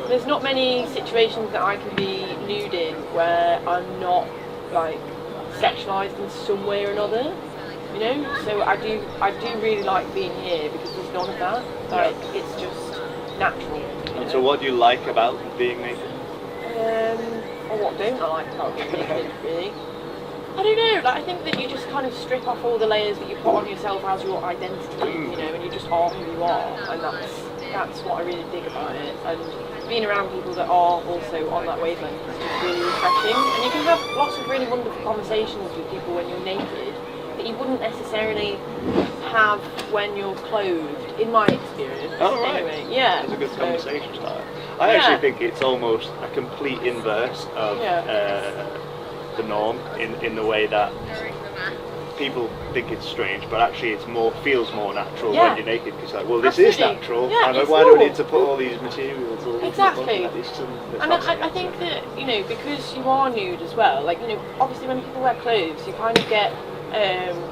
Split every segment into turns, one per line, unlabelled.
there's not many situations that I can be nude in where I'm not like sexualized in some way or another, you know. So I do really like being here because there's none of that. Like it's just natural.
And so, what do you like about being naked?
Or what don't I like about being naked, really? I don't know, like I think that you just kind of strip off all the layers that you put on yourself as your identity, you know, and you just are who you are, and that's what I really dig about it. And being around people that are also on that wavelength is just really refreshing. And you can have lots of really wonderful conversations with people when you're naked that you wouldn't necessarily have when you're clothed, in my experience.
Oh, right.
Anyway, yeah.
That's a good conversation start. I actually think it's almost a complete inverse of the norm in the way that people think it's strange, but actually it's feels more natural when you're naked, because like, well, this is natural, and why do we need to put all these materials all
exactly.
And
I think that, you know, because you are nude as well, like, you know, obviously when people wear clothes, you kind of get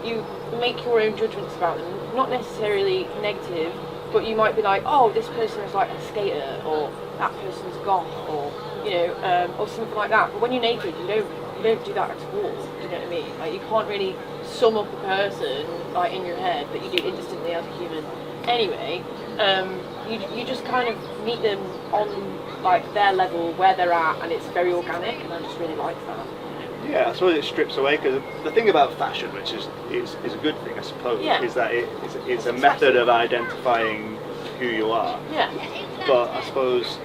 you make your own judgments about them, not necessarily negative, but you might be like, oh, this person is like a skater, or that person's goth, or you know, or something like that. But when you're naked, you don't do that at all. Do you know what I mean? Like, you can't really sum up a person like in your head, but you do instantly as a human. Anyway, you just kind of meet them on like their level, where they're at, and it's very organic, and I just really like that.
Yeah, I suppose it strips away, because the thing about fashion, which is a good thing, I suppose, is that it's a method of identifying who you are.
Yeah.
But I suppose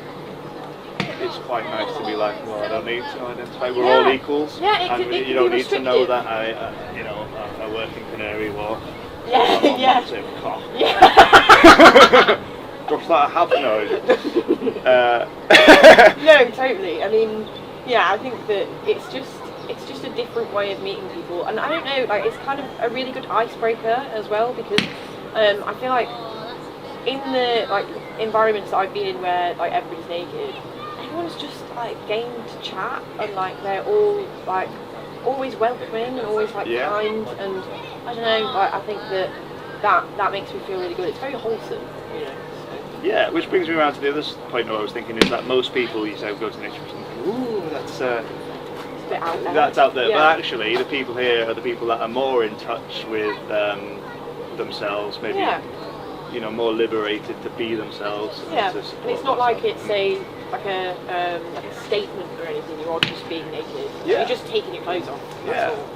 it's quite nice to be like, well, I don't need to identify. We're all equals.
Yeah,
and you don't need to know that I work in Canary Wharf.
Yeah,
I'm
yeah.
massive cock.
Yeah.
Just that I have no.
No, totally. I mean, yeah, I think that it's just a different way of meeting people, and I don't know, like it's kind of a really good icebreaker as well, because I feel like in the like environments that I've been in where like everybody's naked, everyone's just like game to chat, and like they're all like always welcoming and always like kind, and I don't know, like I think that makes me feel really good. It's very wholesome, you know. So.
Yeah, which brings me around to the other point I was thinking, is that most people you say go to Naturist and think, ooh, that's
Out there.
That's out there, but actually the people here are the people that are more in touch with themselves, maybe you know, more liberated to be themselves.
Yeah, and it's not like it's like a statement or anything. You are just being naked.
Yeah.
You're just taking your clothes off. That's all.